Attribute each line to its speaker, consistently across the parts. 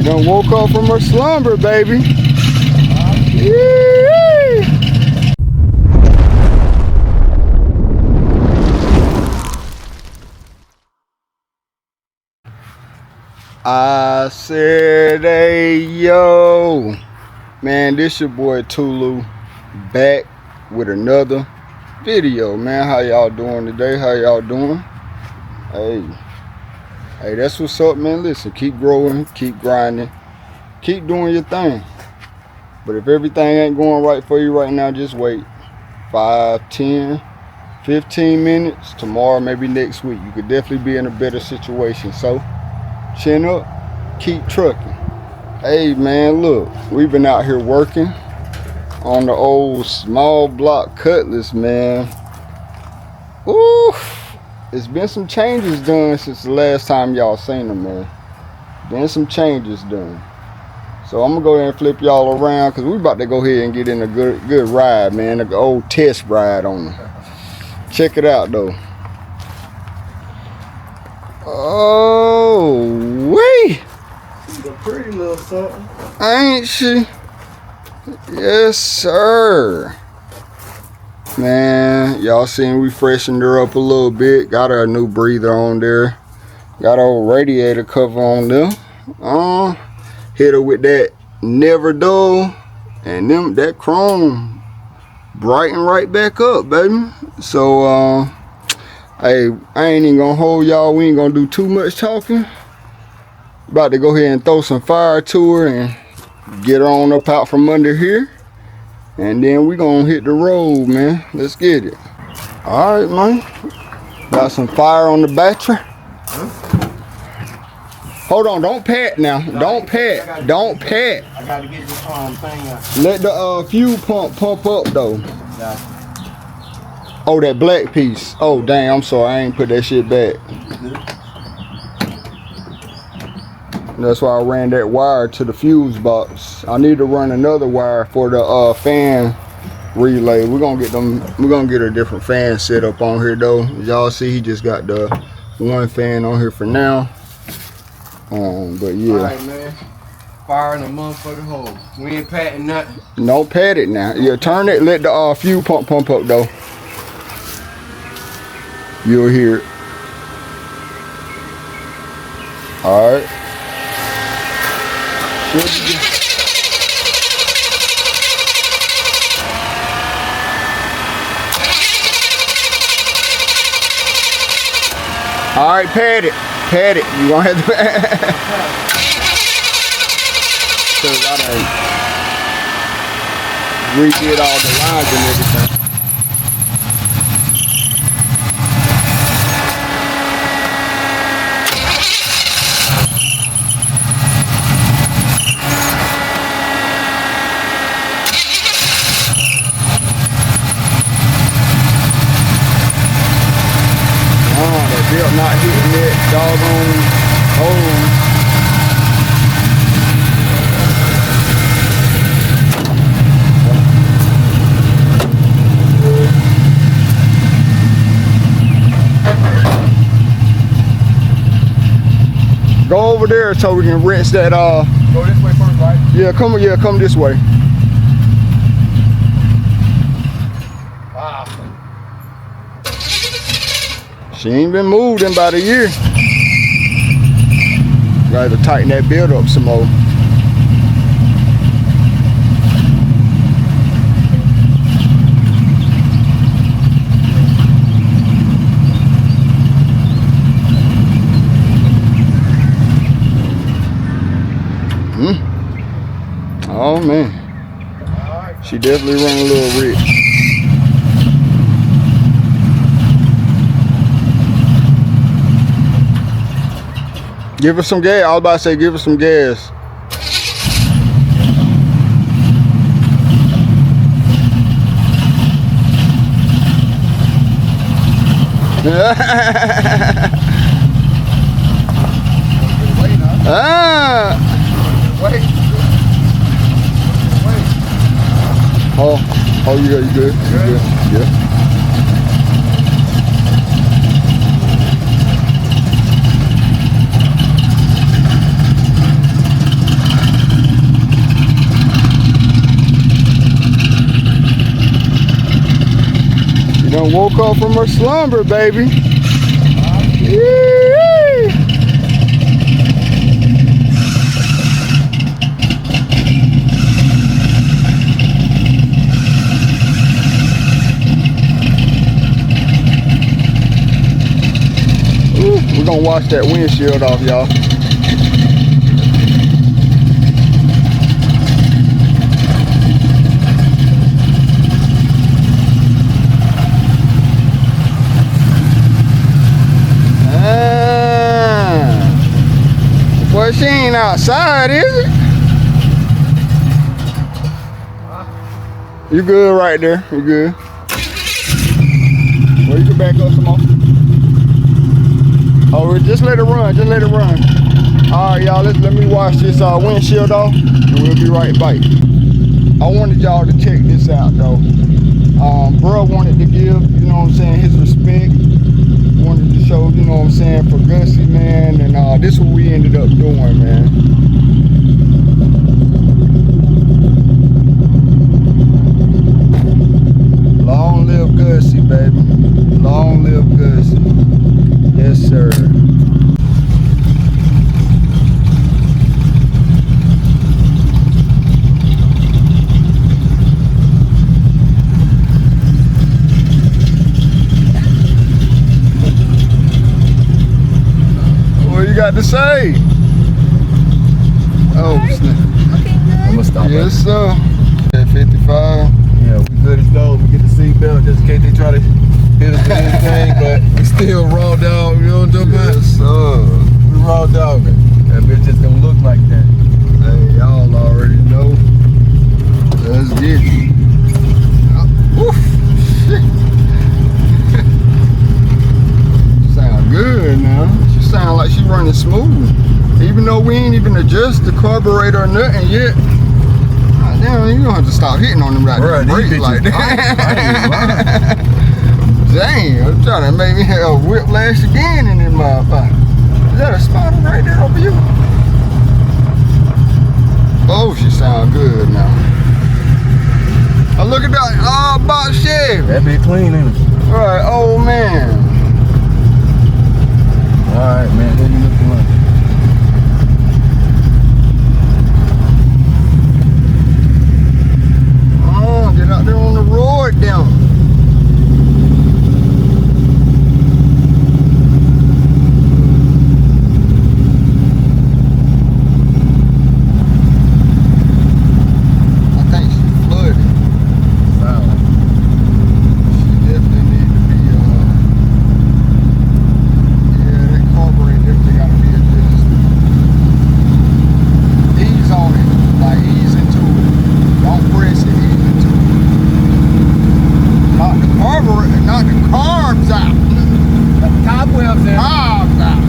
Speaker 1: She done woke up from her slumber, baby. Yee. I said, hey, yo. Man, this your boy Tulu back with another video, man. How y'all doing today? How y'all doing? Hey, that's what's up, man. Listen, keep growing, keep grinding, keep doing your thing. But if everything ain't going right for you right now, just wait 5, 10, 15 minutes. Tomorrow, maybe next week, you could definitely be in a better situation. So chin up, keep trucking. Hey, man, look, we've been out here working on the old small block Cutlass, man. Ooh, it's been some changes done since the last time y'all seen them, man. Been some changes done. So I'm gonna go ahead and flip y'all around because we about to go ahead and get in a good ride, man. An old test ride on them. Check it out though. Oh, wait.
Speaker 2: She's a pretty little something.
Speaker 1: Ain't she? Yes, sir. Man, y'all seen we freshened her up a little bit. Got her a new breather on there. Got her old radiator cover on there. Hit her with that never dull. And them that chrome brighten right back up, baby. So, hey, I ain't even gonna hold y'all. We ain't gonna do too much talking. About to go ahead and throw some fire to her and get her on up out from under here. And then we gonna hit the road, man. Let's get it. All right, man. Got some fire on the battery. Hold on, don't pat now. Don't pat. Don't pat.
Speaker 2: I gotta get this thing out.
Speaker 1: Let the fuel pump up though. Oh, that black piece. Oh, dang, I'm sorry. I ain't put that shit back. That's why I ran that wire to the fuse box. I need to run another wire for the fan relay. We're gonna get a different fan set up on here though. As y'all see, he just got the one fan on here for now. But yeah.
Speaker 2: Alright, man. Fire in the motherfucking hole. We ain't patting nothing.
Speaker 1: No, pat it now. Yeah, turn it, let the fuel pump up though. You'll hear it. Alright. Alright, pat it. Pat it. You gonna have to cause I done redid all the lines and everything. Not hitting that doggone hole. Go over there so we can rinse that.
Speaker 2: Go this way first, right?
Speaker 1: Yeah, come this way.
Speaker 2: Wow.
Speaker 1: She ain't been moved in about a year. Gotta tighten that build up some more. Oh man. She definitely run a little rich. Give her some gas. I was about to say, give her some gas.
Speaker 2: Wait.
Speaker 1: Oh, you good? You good? You good? Yeah. done woke up from her slumber, baby. Yee! Ooh, we're gonna wash that windshield off, y'all. Well, she ain't outside, is it? You good right there? You good? Well, you can back up some more. Oh, just let it run. Just let it run. All right, y'all. Let me wash this windshield off, and we'll be right back. I wanted y'all to check this out, though. Bro wanted to give, you know what I'm saying, his respect. Wanted to show, you know what I'm saying, for Gussie, man, and this is what we ended up doing, man. Long live Gussie, baby. Long live Gussie. Yes, sir. You got to say? Oh, snap.
Speaker 2: I'm gonna stop.
Speaker 1: Yes, sir. At 55.
Speaker 2: Yeah, we good as gold. We get the seatbelt just in case they try to hit us with anything, but we still raw dog. You know what I'm talking about?
Speaker 1: Yes, sir.
Speaker 2: We raw dogging. That bitch just gonna look like that.
Speaker 1: Hey, y'all already know. Let's get it. Oof. Shit. Sound good now. Sound like she running smooth, even though we ain't even adjust the carburetor or nothing yet. God damn, you gonna have to stop hitting on them like that. Brakes like that. Dang, I'm trying to make me have a whiplash again in this motherfucker. Is that a spotter right there over you? Oh, she sound good now. Oh, look at that, box Chevy.
Speaker 2: That be clean, ain't it?
Speaker 1: All right, oh man.
Speaker 2: Alright, man, what you looking like?
Speaker 1: Oh, get out there on the road down. I think she flooded.
Speaker 2: Wow.
Speaker 1: She definitely need to be carburetor definitely gotta be adjusted. Ease on it, like ease into it. Don't press it, ease into it. Not the carburetor, not the carbs out.
Speaker 2: Cobwebs there.
Speaker 1: Carbs out.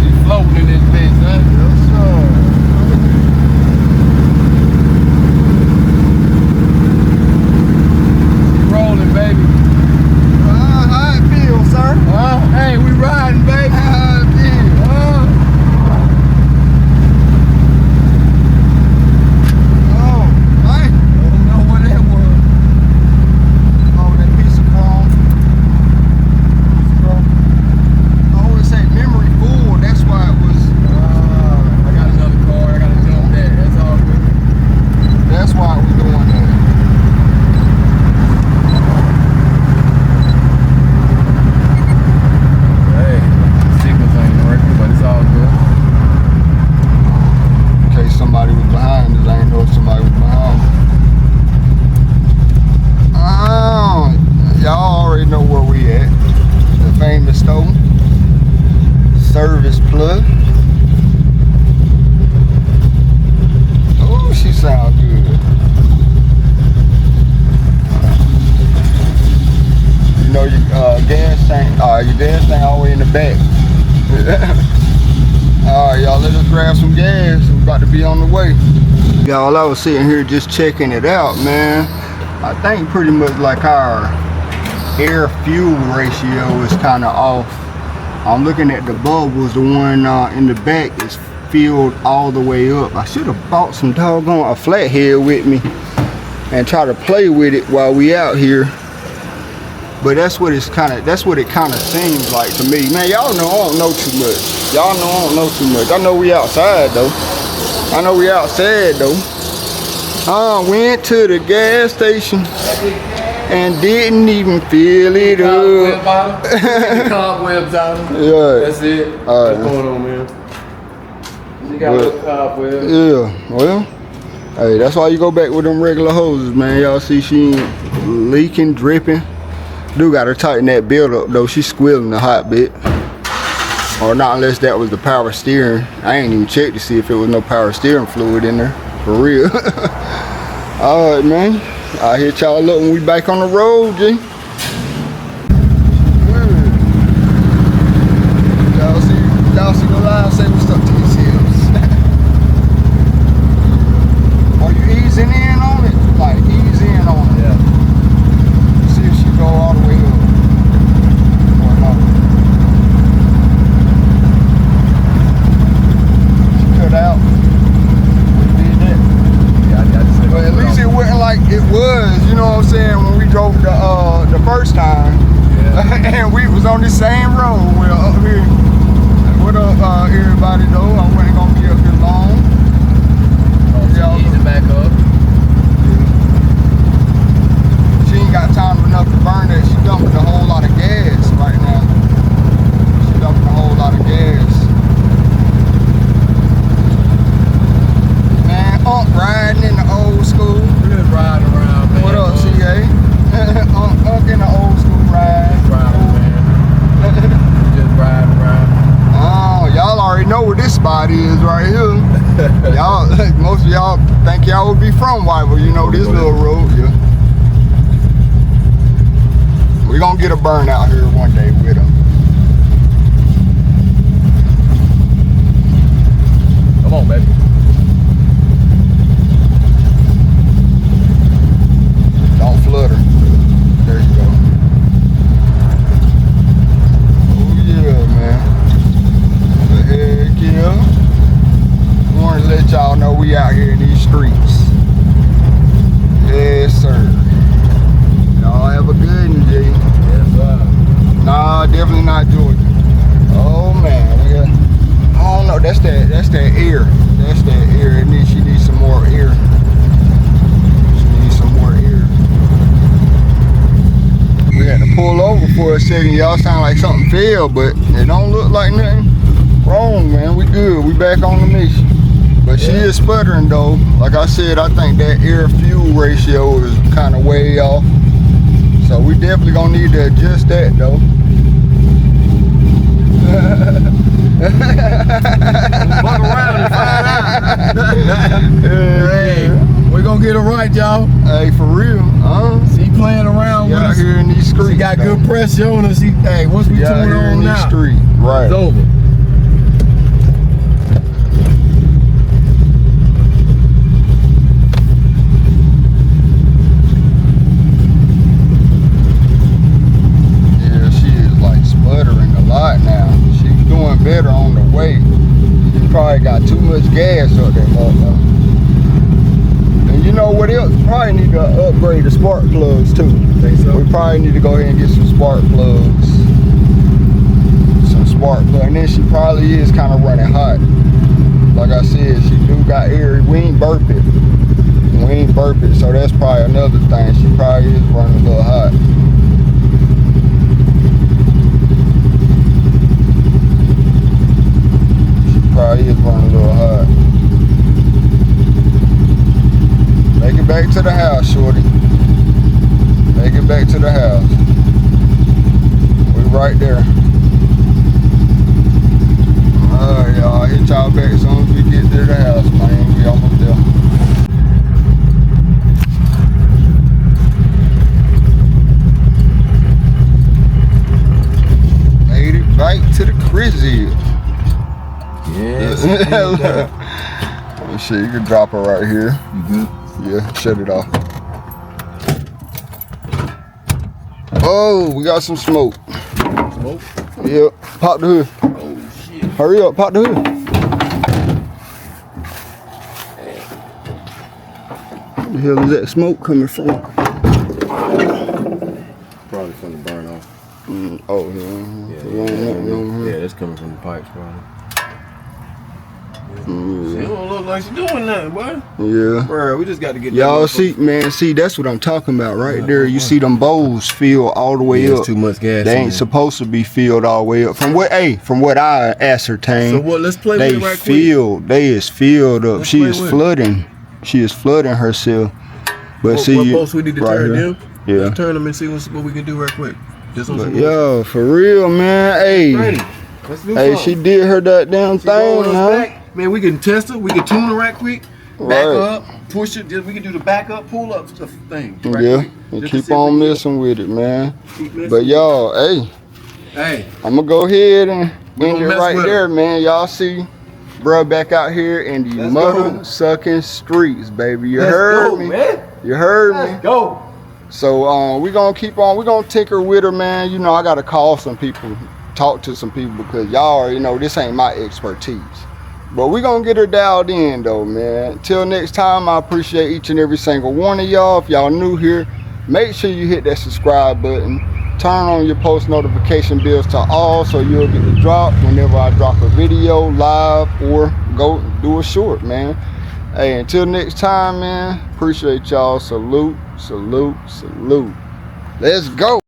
Speaker 2: She's floating in this bitch, huh?
Speaker 1: Yes, sir.
Speaker 2: Rolling, baby.
Speaker 1: How it feel, sir?
Speaker 2: Hey, we riding, baby.
Speaker 1: How it feel? Oh, man.
Speaker 2: I don't know what that was.
Speaker 1: Oh, that piece of chrome. Oh, it said memory full. That's why it was.
Speaker 2: I got another car. I gotta jump that. That's all good.
Speaker 1: That's why we're doing that.
Speaker 2: Hey, signals ain't working, but it's all good.
Speaker 1: In case somebody was behind us, I didn't know if somebody was behind us. Oh, y'all already know where we at. The famous store. Service Plus. Oh, she sound good. You know your gas tank all the way in the back. Alright, y'all, let us grab some gas. We're about to be on the way. Y'all, I was sitting here just checking it out, man. I think pretty much like our air fuel ratio is kind of off. I'm looking at the bubbles. The one in the back is filled all the way up. I should have bought some doggone a flathead with me and try to play with it while we out here. But that's what it kind of seems like to me. Man, y'all know I don't know too much. Y'all know I don't know too much. I know we outside though. Went to the gas station and didn't even fill it up.
Speaker 2: Cobwebs out.
Speaker 1: Yeah.
Speaker 2: That's it. What's going on, man? You got a cobweb.
Speaker 1: Yeah, well, hey, that's why you go back with them regular hoses, man. Y'all see she ain't leaking, dripping. Do gotta tighten that belt up though. She's squealing the hot bit. Or not unless that was the power steering. I ain't even checked to see if it was no power steering fluid in there. For real. Alright, man. I'll hit y'all up when we back on the road, G. Y'all see the line, say what's up to these hills. Are you easing in on it? Like ease in on it.
Speaker 2: Yeah.
Speaker 1: See if she go all the way up. Or not. She cut out. We did that.
Speaker 2: Yeah, I got to say.
Speaker 1: But at least it wasn't like it was, you know what I'm saying, when we drove the first time. Yeah. And we was on the same road. Well, up here. What up, everybody though? I wasn't gonna be up here long.
Speaker 2: Y'all easing back up.
Speaker 1: She ain't got time enough to burn that. She dumping a whole lot of gas right now. She dumping a whole lot of gas. Man, riding in the old school.
Speaker 2: Good riding around, man.
Speaker 1: What up, CA? In the old school ride.
Speaker 2: Riding, man. Just riding around.
Speaker 1: Oh, y'all already know where this spot is right here. Y'all, most of y'all think y'all would be from Wyville. You know this little road, yeah. We gonna get a burn out here one day with them.
Speaker 2: Come on, baby.
Speaker 1: Don't flutter. There you go. Oh yeah, man. Heck yeah. I want to let y'all know we out here in these streets. Yes, sir. Y'all have a good one, G.
Speaker 2: Yes, sir.
Speaker 1: Nah, definitely not Georgia. Oh man, I don't know. That's that air. That's that air. She needs some more air. She needs some more air. We had to pull over for a second. Y'all sound like something fell, but it don't look like nothing wrong, man. We good. We back on the mission. But she is sputtering though. Like I said, I think that air fuel ratio is kind of way off. So we definitely gonna need to adjust that though.
Speaker 2: Fuck around and find out. Hey, we're gonna get it right, y'all.
Speaker 1: Hey, for real.
Speaker 2: She playing around with us.
Speaker 1: Out here in these streets.
Speaker 2: She got
Speaker 1: though.
Speaker 2: good pressure on us. Hey, once we tune on now,
Speaker 1: right.
Speaker 2: it's over.
Speaker 1: Yeah, she is like sputtering a lot now. She's doing better on the way. She probably got too much gas up there, motherfucker. And you know what else? Probably need to upgrade the spark plugs too.
Speaker 2: Think so?
Speaker 1: We probably need to go ahead and get some spark plugs. Some spark plug. And then she probably is kind of running hot. Like I said, she do got air. We ain't burp it. So that's probably another thing. She probably is running a little hot. She probably is running a little hot. Make it back to the house, shorty. Make it back to the house. We right there. Alright, y'all. Hit y'all back as soon as we get to the house, man. We almost there. Made it back to the Crizzy.
Speaker 2: Yes.
Speaker 1: Let me see. You can drop her right here.
Speaker 2: You good?
Speaker 1: Yeah, shut it off. Oh, we got some smoke.
Speaker 2: Smoke?
Speaker 1: Yep. Pop the hood.
Speaker 2: Oh shit.
Speaker 1: Hurry up, pop the hood. hell is that smoke coming from?
Speaker 2: Probably from the burn off.
Speaker 1: Oh, yeah.
Speaker 2: Yeah, that's coming from the pipes, probably. She don't look like she's doing nothing, boy.
Speaker 1: Yeah.
Speaker 2: Bro, we just got to get
Speaker 1: y'all see, man, see, that's what I'm talking about right there. You see them bowls filled all the way up.
Speaker 2: It's too much gas.
Speaker 1: They ain't supposed to be filled all the way up. From what I ascertained,
Speaker 2: So what? Let's play with it right quick.
Speaker 1: They is filled up. She is flooding. She is flooding herself. But see,
Speaker 2: what bolts we need to turn them?
Speaker 1: Yeah.
Speaker 2: Let's turn them and see what we can do right quick. Just on some
Speaker 1: yo, for real, man. Hey,
Speaker 2: let's do
Speaker 1: hey,
Speaker 2: something.
Speaker 1: she did her that damn thing, huh?
Speaker 2: Man, we can test her. We can tune her right quick. Back up, push it. We can do the back up, pull up stuff thing. Right
Speaker 1: Yeah,
Speaker 2: quick,
Speaker 1: and keep on messing with it, man. But y'all,
Speaker 2: hey,
Speaker 1: I'm gonna go ahead and end it
Speaker 2: mess
Speaker 1: right
Speaker 2: with
Speaker 1: there,
Speaker 2: her.
Speaker 1: man. Y'all see, bro, back out here in the mother sucking streets, baby. You heard me.
Speaker 2: Man.
Speaker 1: You heard me.
Speaker 2: Let's go.
Speaker 1: So we gonna keep on. We gonna tinker with her, man. You know, I gotta call some people, talk to some people because y'all already know this ain't my expertise. But we gonna get her dialed in though, man. Till next time, I appreciate each and every single one of y'all. If y'all new here, make sure you hit that subscribe button. Turn on your post notification bells to all so you'll get the drop whenever I drop a video live or go do a short, man. Hey, until next time, man, appreciate y'all. Salute, salute, salute. Let's go.